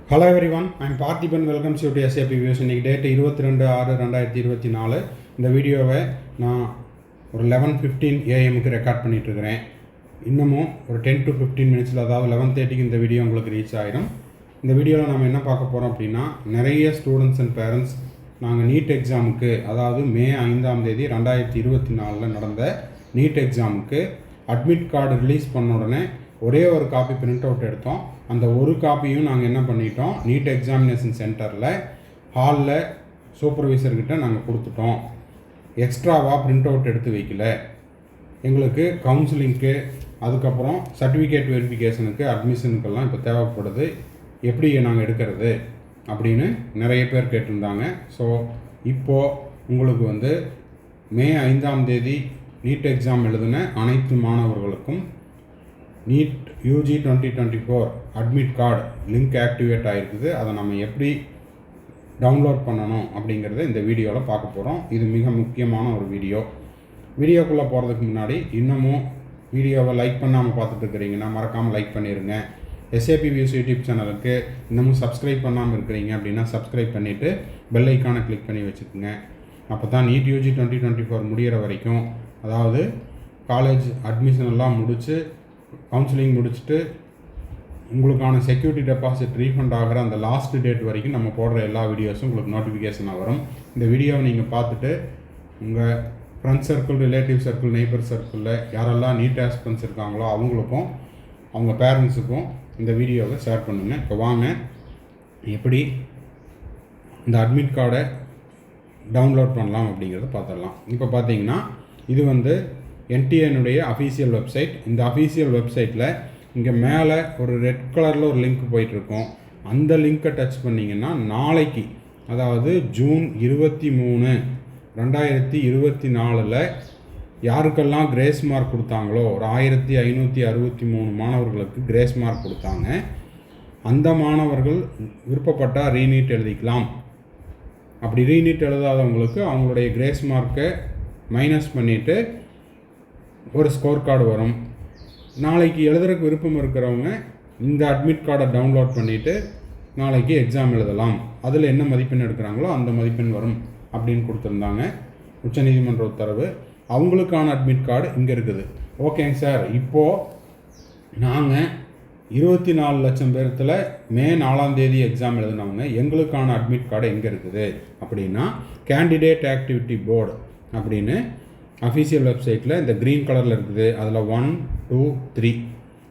Hello everyone, I'm Parthiban. Welcome to SAP views. இன்றைக்கி date 22/6/2024. இந்த வீடியோவை நான் ஒரு 11:15 AM ரெக்கார்ட் பண்ணிகிட்ருக்கிறேன். இன்னமும் ஒரு 10 to 15 minutes, அதாவது 11:30 இந்த வீடியோ உங்களுக்கு ரீச் ஆகிடும். இந்த வீடியோவில் நம்ம என்ன பார்க்க போகிறோம் அப்படின்னா, நிறைய ஸ்டூடெண்ட்ஸ் அண்ட் பேரண்ட்ஸ் நாங்கள் நீட் எக்ஸாமுக்கு, அதாவது மே 5 2024 நடந்த நீட் எக்ஸாமுக்கு அட்மிட் கார்டு ரிலீஸ் பண்ண உடனே ஒரே ஒரு காப்பி பிரிண்ட் அவுட் எடுத்தோம். அந்த ஒரு காப்பியும் நாங்கள் என்ன பண்ணிட்டோம், நீட் எக்ஸாமினேஷன் சென்டரில் ஹாலில் சூப்பர்வைசர்கிட்ட நாங்கள் கொடுத்துட்டோம். எக்ஸ்ட்ராவாக பிரிண்ட் அவுட் எடுத்து வைக்கல. எங்களுக்கு கவுன்சிலிங்க்கு, அதுக்கப்புறம் சர்டிஃபிகேட் வெரிஃபிகேஷனுக்கு, அட்மிஷனுக்கெல்லாம் இப்போ தேவைப்படுது. எப்படி நாங்கள் எடுக்கிறது அப்படின்னு நிறைய பேர் கேட்டிருந்தாங்க. ஸோ இப்போது உங்களுக்கு மே 5 நீட் எக்ஸாம் எழுதின அனைத்து மாணவர்களுக்கும் NEET UG 2024 admit card link activate ஆகிருக்குது. அதை நம்ம எப்படி டவுன்லோட் பண்ணணும் அப்படிங்கிறத இந்த வீடியோவில் பார்க்க போகிறோம். இது மிக முக்கியமான ஒரு வீடியோக்குள்ளே போகிறதுக்கு முன்னாடி இன்னமும் வீடியோவை லைக் பண்ணாமல் பார்த்துட்டு இருக்கிறீங்கன்னா மறக்காமல் லைக் பண்ணிடுங்க. SAP வியூஸ் யூடியூப் சேனலுக்கு இன்னமும் சப்ஸ்கிரைப் பண்ணாமல் இருக்கிறீங்க அப்படின்னா சப்ஸ்கிரைப் பண்ணிவிட்டு பெல் ஐக்கானை கிளிக் பண்ணி வச்சுக்கோங்க. அப்போ தான் நீட் UG 2024 முடிகிற வரைக்கும், அதாவது காலேஜ் அட்மிஷன் எல்லாம் முடித்து கவுன்சிலிங் முடிச்சுட்டு உங்களுக்கான செக்யூரிட்டி டெபாசிட் ரீஃபண்ட் ஆகிற அந்த லாஸ்ட் டேட் வரைக்கும் நம்ம போடுற எல்லா வீடியோஸும் உங்களுக்கு நோட்டிஃபிகேஷனாக வரும். இந்த வீடியோவை நீங்கள் பார்த்துட்டு உங்கள் friends circle, relative circle, neighbour சர்க்கிளில் யாரெல்லாம் நீட் ஆஸ்பிரன்ஸ் இருக்காங்களோ அவங்களுக்கும் அவங்க பேரண்ட்ஸுக்கும் இந்த வீடியோவை ஷேர் பண்ணுங்கள். இப்போ வாங்க எப்படி இந்த அட்மிட் கார்டை டவுன்லோட் பண்ணலாம் அப்படிங்கிறத பார்த்துடலாம். இப்போ பார்த்தீங்கன்னா இது NTAனுடைய அஃபீஷியல் வெப்சைட். இந்த அஃபீஷியல் வெப்சைட்டில் இங்கே மேலே ஒரு ரெட் கலரில் ஒரு லிங்க் போயிட்டுருக்கோம். அந்த லிங்க்கை டச் பண்ணிங்கன்னா நாளைக்கு, அதாவது ஜூன் 23, 2024 யாருக்கெல்லாம் கிரேஸ் மார்க் கொடுத்தாங்களோ, ஒரு 1563 மாணவர்களுக்கு கிரேஸ் மார்க் கொடுத்தாங்க. அந்த மாணவர்கள் விருப்பப்பட்டால் ரீநீட் எழுதிக்கலாம். அப்படி ரீநீட் எழுதாதவங்களுக்கு அவங்களுடைய கிரேஸ் மார்க்கை மைனஸ் பண்ணிவிட்டு ஒரு ஸ்கோர் கார்டு வரும். நாளைக்கு எழுதுறதுக்கு விருப்பம் இருக்கிறவங்க இந்த அட்மிட் கார்டை டவுன்லோட் பண்ணிவிட்டு நாளைக்கு எக்ஸாம் எழுதலாம். அதில் என்ன மதிப்பெண் எடுக்கிறாங்களோ அந்த மதிப்பெண் வரும் அப்படின்னு கொடுத்துருந்தாங்க உச்சநீதிமன்ற உத்தரவு. அவங்களுக்கான அட்மிட் கார்டு இங்கே இருக்குது. ஓகேங்க சார், இப்போது நாங்கள் 24 லட்சம் பேர்த்தில் மே 4 எக்ஸாம் எழுதினவங்க, எங்களுக்கான அட்மிட் கார்டு எங்கே இருக்குது அப்படின்னா, கேண்டிடேட் ஆக்டிவிட்டி போர்டு அப்படின்னு அஃபீஷியல் வெப்சைட்டில் இந்த க்ரீன் கலரில் இருக்குது. அதில் 1, 2, 3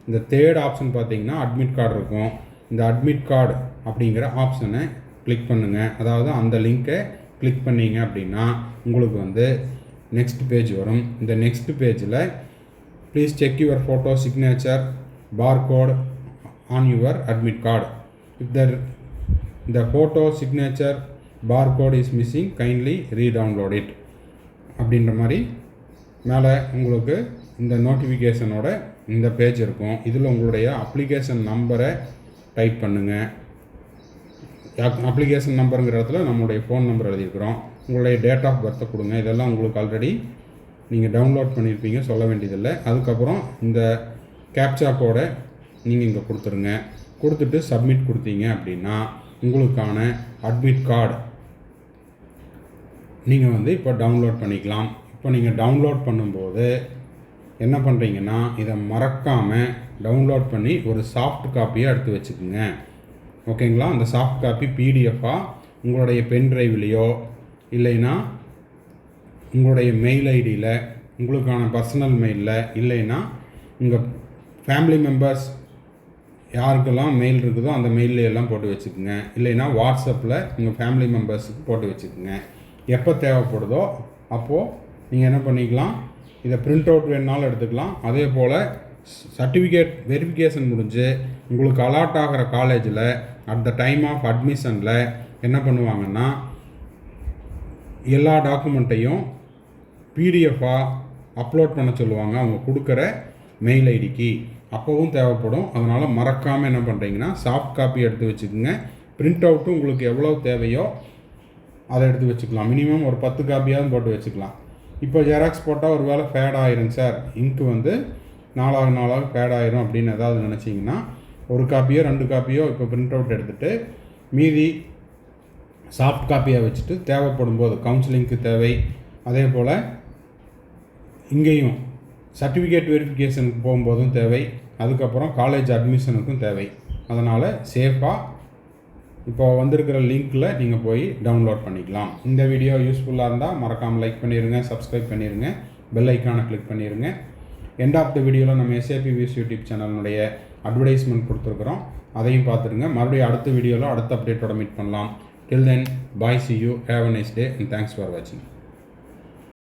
இந்த தேர்ட் ஆப்ஷன் பார்த்தீங்கன்னா அட்மிட் கார்டு இருக்கும். இந்த அட்மிட் கார்டு அப்படிங்கிற ஆப்ஷனை கிளிக் பண்ணுங்கள். அதாவது அந்த லிங்க்கை கிளிக் பண்ணிங்க அப்படின்னா உங்களுக்கு நெக்ஸ்ட் பேஜ் வரும். இந்த நெக்ஸ்ட் பேஜில் please check your photo signature barcode on your admit card. If the photo signature barcode is missing, kindly re-download it அப்படின்ற மாதிரி மேலே உங்களுக்கு இந்த நோட்டிஃபிகேஷனோட இந்த பேஜ் இருக்கும். இதில் உங்களுடைய அப்ளிகேஷன் நம்பரை டைப் பண்ணுங்கள். அப்ளிகேஷன் நம்பருங்கிற இடத்துல நம்மளுடைய ஃபோன் நம்பர் எழுதியிருக்கிறோம். உங்களுடைய டேட் ஆஃப் பர்த்தை கொடுங்க. இதெல்லாம் உங்களுக்கு ஆல்ரெடி நீங்கள் டவுன்லோட் பண்ணியிருப்பீங்க, சொல்ல வேண்டியதில்லை. அதுக்கப்புறம் இந்த கேப்சா கோடை நீங்கள் இங்கே கொடுத்துருங்க. கொடுத்துட்டு சப்மிட் கொடுத்தீங்க அப்படின்னா உங்களுக்கான அட்மிட் கார்டு நீங்கள் இப்போ டவுன்லோட் பண்ணிக்கலாம். இப்போ நீங்கள் டவுன்லோட் பண்ணும்போது என்ன பண்ணுறீங்கன்னா, இதை மறக்காமல் டவுன்லோட் பண்ணி ஒரு சாஃப்ட் காப்பியாக எடுத்து வச்சுக்கோங்க. ஓகேங்களா? அந்த சாஃப்ட் காப்பி PDF-ஆக உங்களுடைய பென் ட்ரைவ்லேயோ இல்லைன்னா உங்களுடைய மெயில் ஐடியில், உங்களுக்கான பர்சனல் மெயிலில், இல்லைன்னா உங்கள் ஃபேமிலி மெம்பர்ஸ் யாருக்கெல்லாம் மெயில் இருக்குதோ அந்த மெயிலில் எல்லாம் போட்டு வச்சுக்கோங்க. இல்லைன்னா வாட்ஸ்அப்பில் உங்கள் ஃபேமிலி மெம்பர்ஸுக்கு போட்டு வச்சுக்கோங்க. எப்போ தேவைப்படுதோ அப்போது நீங்கள் என்ன பண்ணிக்கலாம், இதை பிரிண்ட் அவுட் வேணுனாலும் எடுத்துக்கலாம். அதே போல் சர்டிஃபிகேட் வெரிஃபிகேஷன் முடிஞ்சு உங்களுக்கு அலாட் ஆகிற காலேஜில் அட் த டைம் ஆஃப் அட்மிஷனில் என்ன பண்ணுவாங்கன்னா, எல்லா டாக்குமெண்ட்டையும் PDF-ஆக அப்லோட் பண்ண சொல்லுவாங்க அவங்க கொடுக்குற மெயில் ஐடிக்கு. அப்போவும் தேவைப்படும். அதனால் மறக்காமல் என்ன பண்ணுறீங்கன்னா சாஃப்ட் காப்பி எடுத்து வச்சுக்கோங்க. பிரிண்ட் அவுட்டும் உங்களுக்கு எவ்வளோ தேவையோ அதை எடுத்து வச்சுக்கலாம். மினிமம் ஒரு 10 காப்பியாவது போட்டு வச்சுக்கலாம். இப்போ ஜெராக்ஸ் போட்டால் ஒரு வேளை ஃபேட் ஆயிரும் சார், இங்க்கு நாளாக ஃபேட் ஆயிரும் அப்படின்னு ஏதாவது நினச்சிங்கன்னா ஒரு காப்பியோ 2 காப்பியோ இப்போ பிரிண்ட் அவுட் எடுத்துகிட்டு மீதி சாஃப்ட் காப்பியாக வச்சுட்டு தேவைப்படும் போது கவுன்சிலிங்க்கு தேவை, அதே போல் இங்கேயும் சர்டிஃபிகேட் வெரிஃபிகேஷனுக்கு போகும்போதும் தேவை, அதுக்கப்புறம் காலேஜ் அட்மிஷனுக்கும் தேவை. அதனால் சேஃபாக இப்போ வந்திருக்கிற லிங்க்கில் நீங்கள் போய் டவுன்லோட் பண்ணிக்கலாம். இந்த வீடியோ யூஸ்ஃபுல்லாக இருந்தால் மறக்காமல் லைக் பண்ணிடுங்க, சப்ஸ்கிரைப் பண்ணிடுங்க, பெல் ஐக்கானை கிளிக் பண்ணிடுங்க. எண்ட் ஆஃப் த வீடியோவில் நம்ம SAP வியூஸ் யூடியூப் சேனலுடைய அட்வர்டைஸ்மெண்ட் கொடுத்துருக்குறோம், அதையும் பார்த்துருங்க. மறுபடியும் அடுத்த வீடியோவில் அடுத்த அப்டேட்டோட மீட் பண்ணலாம். Till then, bye, see you, have a nice day and thanks for watching.